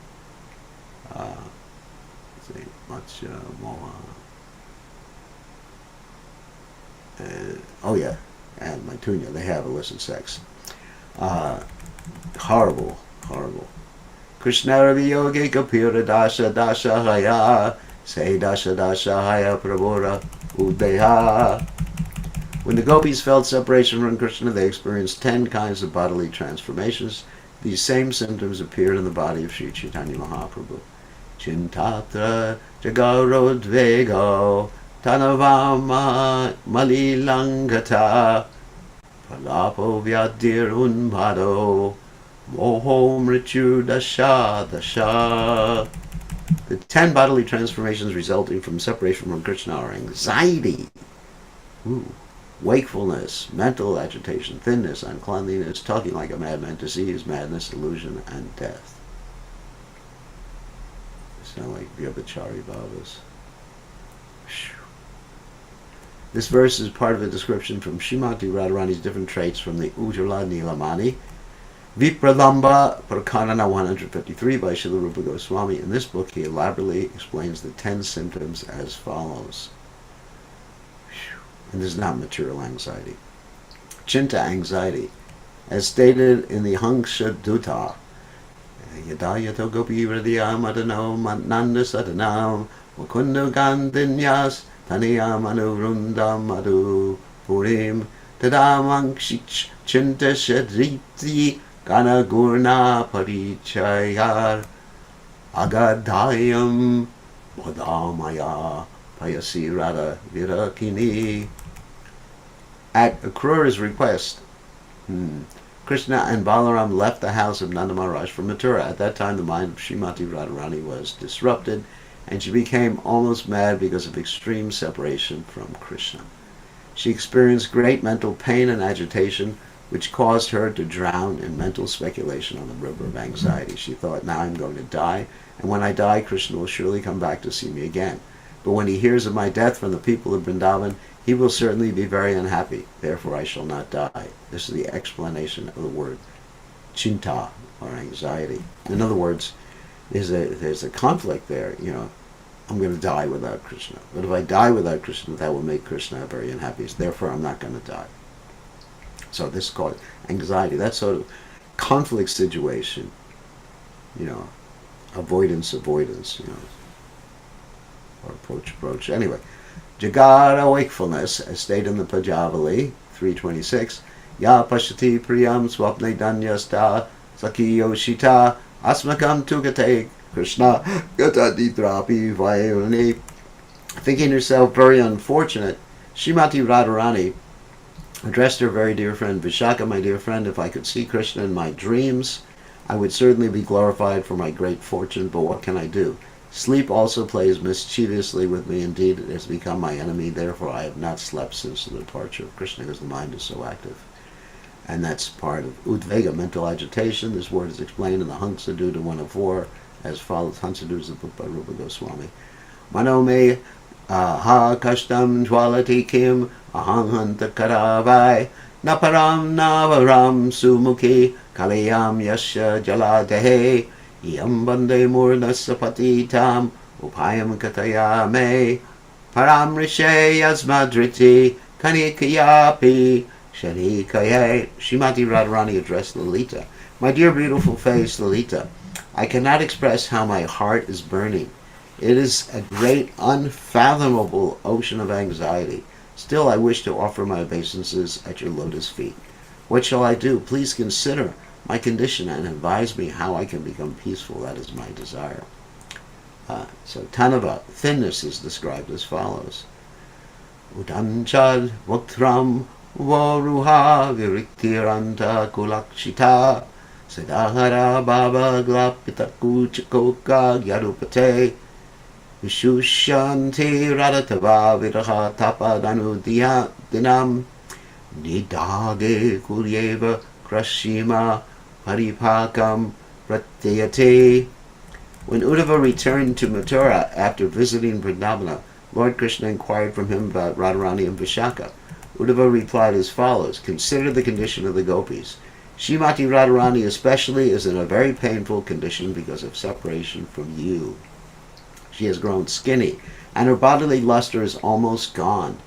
[SPEAKER 1] matcha, moha, and Maitunya, they have illicit sex. Horrible. Krishna Ravi Yogi Kapira Dasha Dasha Haya, Say Dasha Dasha Haya Prabhora Udeha. When the gopis felt separation from Krishna, they experienced 10 kinds of bodily transformations. These same symptoms appeared in the body of Sri Caitanya Mahaprabhu. Chintatra Jagarodvego Tanavama Malilangata Palapo Vyadir Unmado Moho Mritu Dasha Dasha. The 10 bodily transformations resulting from separation from Krishna are anxiety, wakefulness, mental agitation, thinness, uncleanliness, talking like a madman, disease, madness, illusion, and death. They sound like Vyabhachari Bhavas. This verse is part of a description from Srimati Radharani's different traits from the Ujjvala Nilamani, Vipralamba Prakarana 153 by Srila Rupa Goswami. In this book, he elaborately explains the 10 symptoms as follows. And this is not material anxiety. Chinta anxiety, as stated in the Hanksha Dutta, Yada yato gopi hridaya madano nanda sadanam mukundu gandinyas taniyam anuvrundam adu purim tadamankshich chinta shadriti Gana Gurna Parichayar Agadayam Bodhamaya Payasi Radha Virakini. At Akrura's request, Krishna and Balaram left the house of Nanda Maharaj for Mathura. At that time, the mind of Srimati Radharani was disrupted, and she became almost mad because of extreme separation from Krishna. She experienced great mental pain and agitation. which caused her to drown in mental speculation on the river of anxiety. She thought, now I'm going to die, and when I die, Krishna will surely come back to see me again. But when he hears of my death from the people of Vrindavan, he will certainly be very unhappy. Therefore I shall not die. This is the explanation of the word chinta, or anxiety. In other words, there's a conflict there. I'm going to die without Krishna. But if I die without Krishna, that will make Krishna very unhappy. Therefore I'm not going to die. So this is called anxiety. That sort of conflict situation, avoidance, or approach. Anyway, Jagara wakefulness, as stated in the Pajavali 326, Ya Pashati Priyam Swapne Danyasta Saki Yoshita Asmakam Tugate Krishna Gataditrapi Vayuni. Thinking herself very unfortunate, Srimati Radharani addressed her very dear friend Vishaka, my dear friend, if I could see Krishna in my dreams, I would certainly be glorified for my great fortune, but what can I do? Sleep also plays mischievously with me. Indeed, it has become my enemy. Therefore, I have not slept since the departure of Krishna, because the mind is so active. And that's part of Udvega, mental agitation. This word is explained in the Hansaduta 104 as follows. Hansaduta is the book by Rupa Goswami. Manome ha kashtam jwalati kim aham hanta karavai naparam navaram sumukhi kalayam yasya jaladehe Iyam bande murnasapati tam upayam katayame param rishe yasmadriti kanikayapi sharikaye. Srimati Radharani addressed Lalita. My dear beautiful face, Lalita, I cannot express how my heart is burning. It is a great unfathomable ocean of anxiety. Still I wish to offer my obeisances at your lotus feet. What shall I do? Please consider my condition and advise me how I can become peaceful. That is my desire. So Tanava, thinness, is described as follows. Udanchad Vaktram Varuha Viriktiranta Kulakshita Siddhara Baba Glapita Kuchikoka Yarupate Vishushanti Radatava Viraha Tapadanu Dinam Nidage Kuryeva Krashima Paripakam Pratyate. When Uddhava returned to Mathura after visiting Vrindavana, Lord Krishna inquired from him about Radharani and Vishaka. Uddhava replied as follows: consider the condition of the gopis. Srimati Radharani especially is in a very painful condition because of separation from you. She has grown skinny, and her bodily luster is almost gone.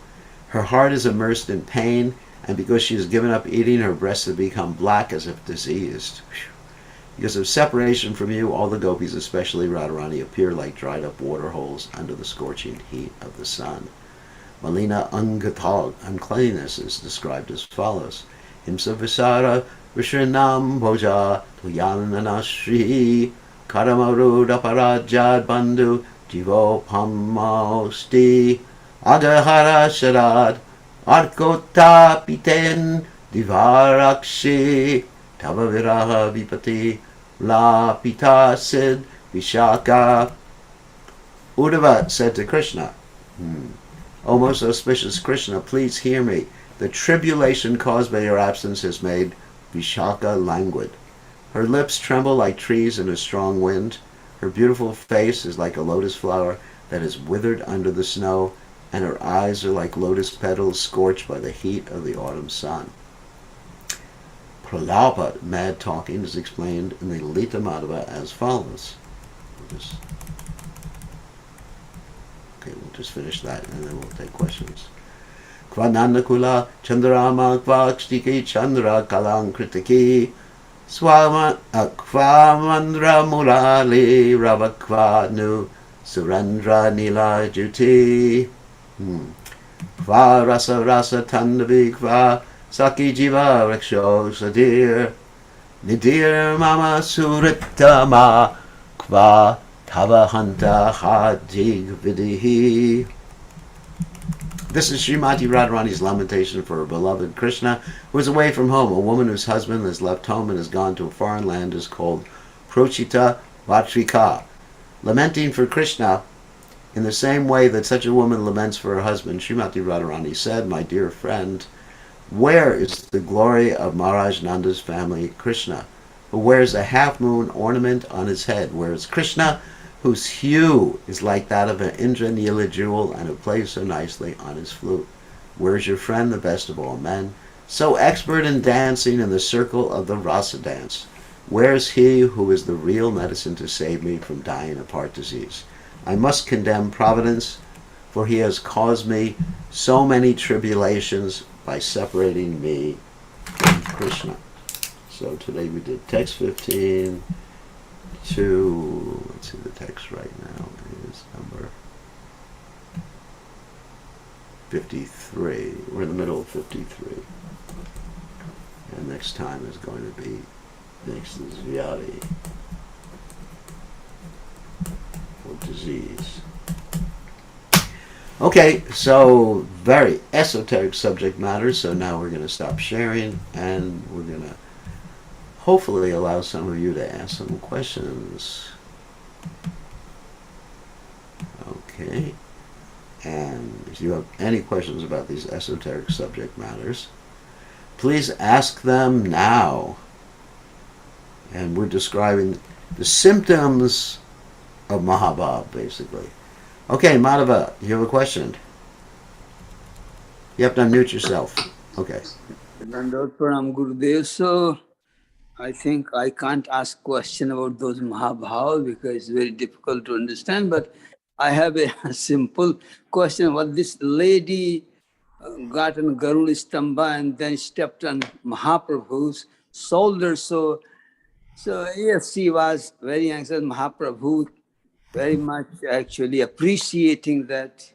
[SPEAKER 1] Her heart is immersed in pain, and because she has given up eating, her breasts have become black as if diseased. Because of separation from you, all the gopis, especially Radharani, appear like dried up water holes under the scorching heat of the sun. Malina Angatag, uncleanness, is described as follows. Himsa Visara Vishrinam Bhoja Tuyananashri Karamaruda Parajad Bandhu Jivo Pamausti Agahara Sharad Arkota Piten Divarakshi Tava Viraha Vipati La Pita Sid Vishaka. Uddhava said to Krishna, O most auspicious Krishna, please hear me. The tribulation caused by your absence has made Vishaka languid. Her lips tremble like trees in a strong wind. Her beautiful face is like a lotus flower that is withered under the snow, and her eyes are like lotus petals scorched by the heat of the autumn sun. Pralapa, mad talking, is explained in the Lita Madhava as follows. We'll just finish that and then we'll take questions. Kvanandakula Chandrama Kvakstiki Chandra Kalang Kritiki Kvamandra Murali Ravakvanu Surendra Nila Juti Kva Rasa Rasa Tandavi Kva Saki Jiva Raksho Sadir Nidir Mama Suritama Kva Tava Hanta Hadig Vidihi. This is Srimati Radharani's lamentation for her beloved Krishna, who is away from home. A woman whose husband has left home and has gone to a foreign land is called Prochita Vatrika. Lamenting for Krishna in the same way that such a woman laments for her husband, Srimati Radharani said, my dear friend, Where is the glory of Maharaj Nanda's family, Krishna, who wears a half-moon ornament on his head? Where is Krishna, whose hue is like that of an Indranila jewel and who plays so nicely on his flute? Where is your friend, the best of all men, so expert in dancing in the circle of the rasa dance? Where is he who is the real medicine to save me from dying of heart disease? I must condemn Providence, for he has caused me so many tribulations by separating me from Krishna. So today we did text 15 to, let's see, the text right now is number 53. We're in the middle of 53. And next time is going to be, next is Vyadhi, or disease. Okay, so very esoteric subject matter, so now we're going to stop sharing and we're going to hopefully allow some of you to ask some questions. Okay, and if you have any questions about these esoteric subject matters, please ask them now. And we're describing the symptoms of Mahabhav, basically. Okay, Madhava, you have a question? You have to unmute yourself. Okay.
[SPEAKER 2] Dandot Pranam Gurudev. So I think I can't ask question about those Mahabhav because it's very difficult to understand. But I have a simple question. What this lady got on Garud Stamba and then stepped on Mahaprabhu's shoulder. So yes, she was very anxious. Mahaprabhu very much actually appreciating that.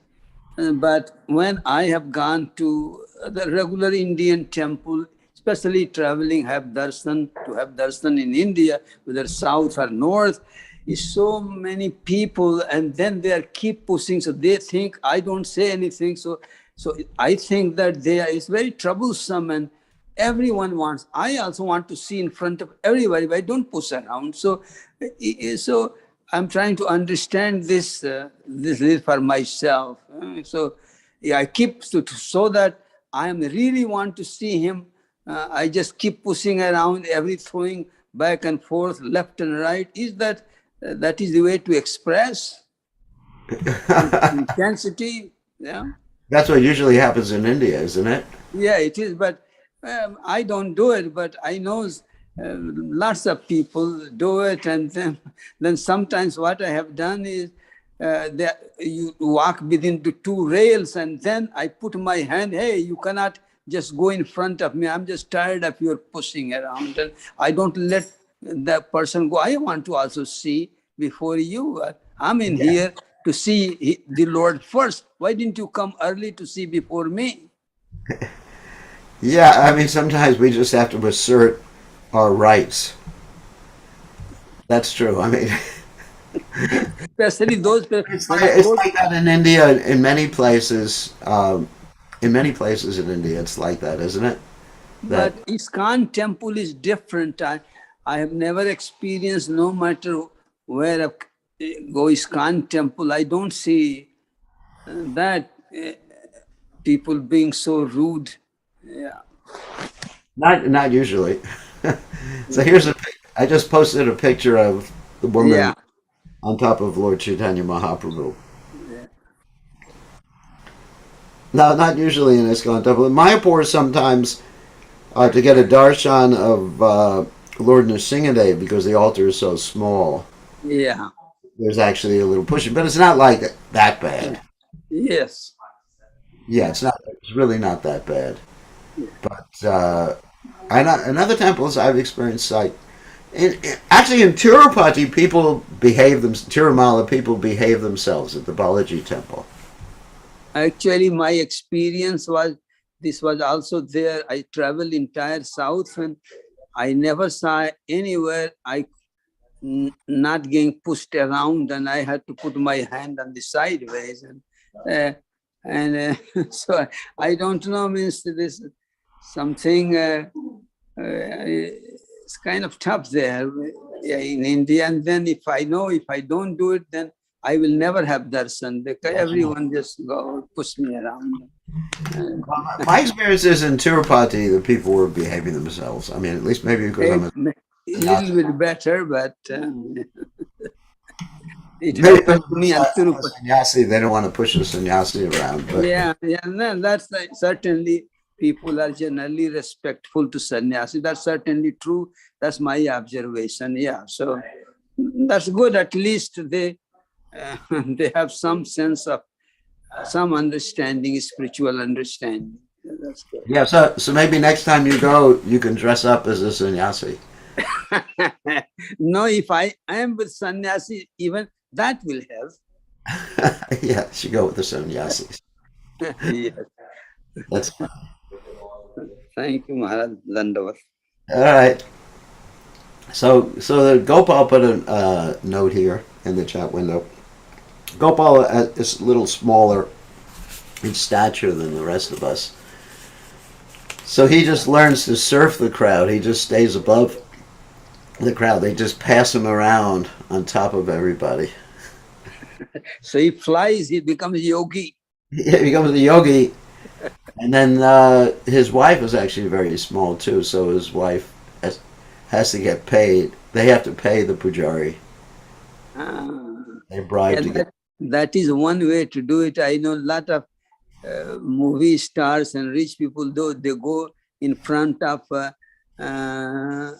[SPEAKER 2] But when I have gone to the regular Indian temple, especially traveling, have darshan in India, whether south or north, is so many people, and then they are keep pushing. So they think I don't say anything. So I think that it's very troublesome, and everyone wants. I also want to see in front of everybody, but I don't push around. So I'm trying to understand this for myself. So yeah, I keep so that I really want to see him. I just keep pushing around, throwing back and forth, left and right. Is that is the way to express intensity? Yeah.
[SPEAKER 1] That's what usually happens in India, isn't it?
[SPEAKER 2] Yeah, it is, but I don't do it, but I know lots of people do it, and then sometimes what I have done is that you walk within the two rails, and then I put my hand, hey, you cannot just go in front of me. I'm just tired of your pushing around, and I don't let the person go. I want to also see before you. I'm in here to see the Lord first. Why didn't you come early to see before me?
[SPEAKER 1] Yeah, I mean, sometimes we just have to assert our rights. That's true. I mean,
[SPEAKER 2] Especially those when I
[SPEAKER 1] it's
[SPEAKER 2] go.
[SPEAKER 1] like that in India. In many places in India, it's like that, isn't it? That
[SPEAKER 2] But ISKCON temple is different. I have never experienced, no matter where I go ISKCON temple, I don't see that people being so rude. Yeah.
[SPEAKER 1] not usually. So here's I just posted a picture of the woman
[SPEAKER 2] Yeah.
[SPEAKER 1] on top of Lord Chaitanya Mahaprabhu.
[SPEAKER 2] Yeah.
[SPEAKER 1] No, not usually in ISKCON temple. In Mayapur, sometimes to get a darshan of Lord Nrsingadev, because the altar is so small,
[SPEAKER 2] Yeah.
[SPEAKER 1] there's actually a little pushing, but it's not like that bad.
[SPEAKER 2] Yes.
[SPEAKER 1] Yeah, it's not. It's really not that bad.
[SPEAKER 2] Yeah.
[SPEAKER 1] But in other temples, I've experienced like actually in Tirupati, Tirumala people behave themselves at the Balaji temple.
[SPEAKER 2] Actually, my experience was this was also there. I traveled entire south and I never saw anywhere I not getting pushed around, and I had to put my hand on the sideways, and so I don't know. Means this something. It's kind of tough there in India, and then if I don't do it, then I will never have darshan because everyone just go push me around. Uh,
[SPEAKER 1] My experience is in Tirupati, the people were behaving themselves. I mean, at least maybe because I'm
[SPEAKER 2] It
[SPEAKER 1] a
[SPEAKER 2] a little
[SPEAKER 1] sannyasi.
[SPEAKER 2] bit better, but it
[SPEAKER 1] Maybe because
[SPEAKER 2] happened to me in
[SPEAKER 1] I'm a
[SPEAKER 2] Tirupati.
[SPEAKER 1] sannyasi, they don't want to push a sannyasi around. But
[SPEAKER 2] Yeah, yeah, no, that's certainly people are generally respectful to sannyasi. That's certainly true. That's my observation. Yeah, so that's good. At least they they have some sense of some understanding, spiritual understanding. Yeah, that's
[SPEAKER 1] yeah, so maybe next time you go, you can dress up as a sannyasi.
[SPEAKER 2] good. No, if I am with sannyasi, even that will
[SPEAKER 1] Yeah, you should go with the sannyasis.
[SPEAKER 2] help. Yes.
[SPEAKER 1] That's
[SPEAKER 2] Thank you, Maharaj Dandavat.
[SPEAKER 1] all right. So the Gopal put a note here in the chat window. Gopal is a little smaller in stature than the rest of us. So he just learns to surf the crowd. He just stays above the crowd. They just pass him around on top of everybody.
[SPEAKER 2] So he flies, he becomes yogi.
[SPEAKER 1] He becomes a yogi, and then his wife is actually very small too. So his wife has to get paid. They have to pay the pujari.
[SPEAKER 2] Ah,
[SPEAKER 1] They bribe
[SPEAKER 2] yeah,
[SPEAKER 1] to get.
[SPEAKER 2] that is one way to do it. I know a lot of movie stars and rich people, though they go in front of uh,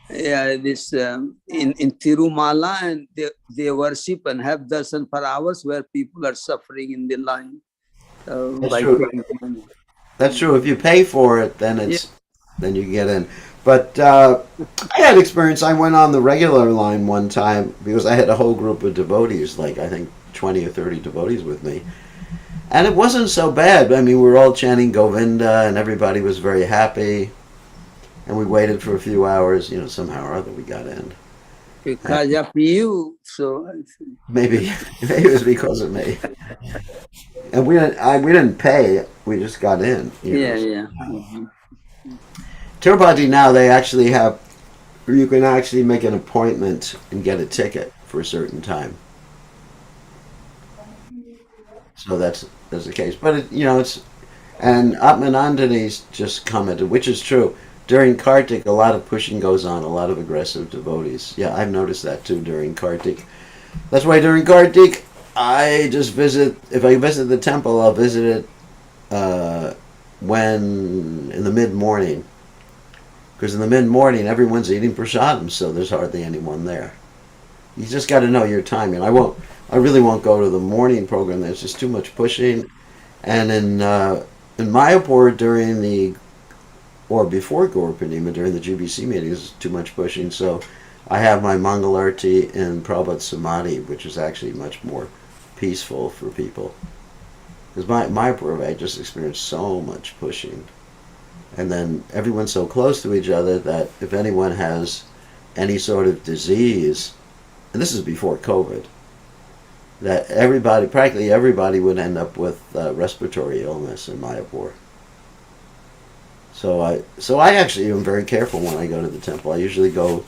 [SPEAKER 2] yeah, this in Tirumala and they worship and have darshan for hours where people are suffering in the line
[SPEAKER 1] That's
[SPEAKER 2] by
[SPEAKER 1] true.
[SPEAKER 2] paying money.
[SPEAKER 1] That's true. If you pay for it,
[SPEAKER 2] Yeah.
[SPEAKER 1] then you get in. But I had experience. I went on the regular line one time because I had a whole group of devotees, like I think 20 or 30 devotees with me, and it wasn't so bad. I mean, we were all chanting Govinda, and everybody was very happy. And we waited for a few hours. Somehow or other we got in. And
[SPEAKER 2] Because of you, so
[SPEAKER 1] maybe maybe it was because of me. And we didn't pay. We just got in.
[SPEAKER 2] yeah, yeah. Mhm.
[SPEAKER 1] Tirupati now they actually have. You can actually make an appointment and get a ticket for a certain time. So that's the case. But it's and Atmanandani's just commented, which is true. During Kartik, a lot of pushing goes on, a lot of aggressive devotees. Yeah, I've noticed that too during Kartik. That's why during Kartik, I just visit. If I visit the temple, I'll visit it when in the mid morning, because in the mid morning everyone's eating prasadam, so there's hardly anyone there. You just got to know your timing. I really won't go to the morning program. There's just too much pushing. And in Mayapur during the or before Gaur Purnima during the GBC meetings, too much pushing. So I have my Mangalarti in Prabhat Samadhi, which is actually much more peaceful for people. Because Mayapur, I just experienced so much pushing. And then everyone's so close to each other that if anyone has any sort of disease, and this is before COVID, that practically everybody would end up with respiratory illness in Mayapur. So I actually am very careful when I go to the temple. I usually go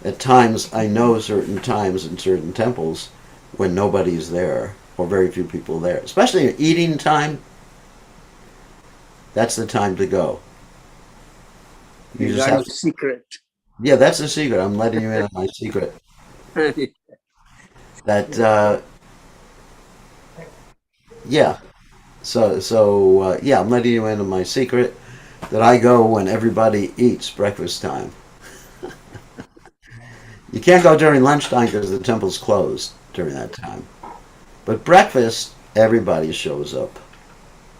[SPEAKER 1] at times. I know certain times in certain temples when nobody's there or very few people there, especially eating time. That's the time to go. You
[SPEAKER 2] You
[SPEAKER 1] just
[SPEAKER 2] got
[SPEAKER 1] have
[SPEAKER 2] your
[SPEAKER 1] to.
[SPEAKER 2] secret.
[SPEAKER 1] Yeah, that's the secret. I'm letting you in on my secret. That yeah. Yeah, I'm letting you in on my secret that I go when everybody eats breakfast time. You can't go during lunchtime because the temple's closed during that time. But breakfast, everybody shows up.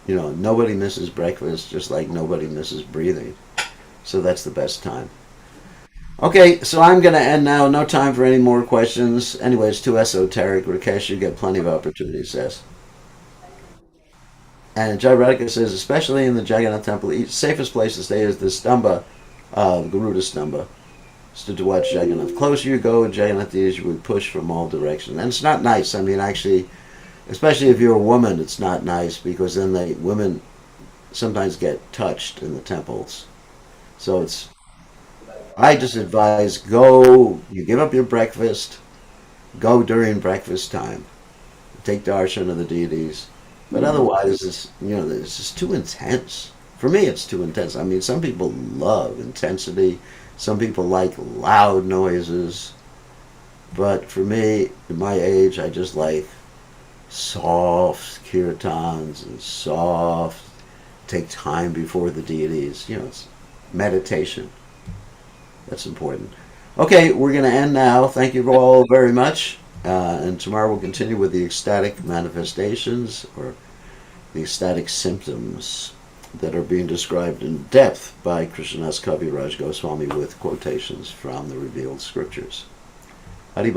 [SPEAKER 1] Nobody misses breakfast, just like nobody misses breathing. So that's the best time. Okay, so I'm going to end now. No time for any more questions. Anyway, it's too esoteric. Rakesh, you get plenty of opportunities, says. And Jai Radhika says, especially in the Jagannath temple, the safest place to stay is the stamba, the Garuda stamba. So to watch Jagannath. Closer you go, Jagannath is you would push from all directions. And it's not nice. I mean, actually, especially if you're a woman, it's not nice because then the women sometimes get touched in the temples. So I just advise go, you give up your breakfast, go during breakfast time. Take darshan of the deities, But otherwise, it's just too intense. For me, it's too intense. I mean, some people love intensity. Some people like loud noises. But for me, at my age, I just like soft kirtans and soft, take time before the deities. It's meditation. That's important. Okay, we're going to end now. Thank you all very much. And tomorrow we'll continue with the ecstatic manifestations or the ecstatic symptoms that are being described in depth by Krishnadas Kaviraj Goswami with quotations from the revealed scriptures.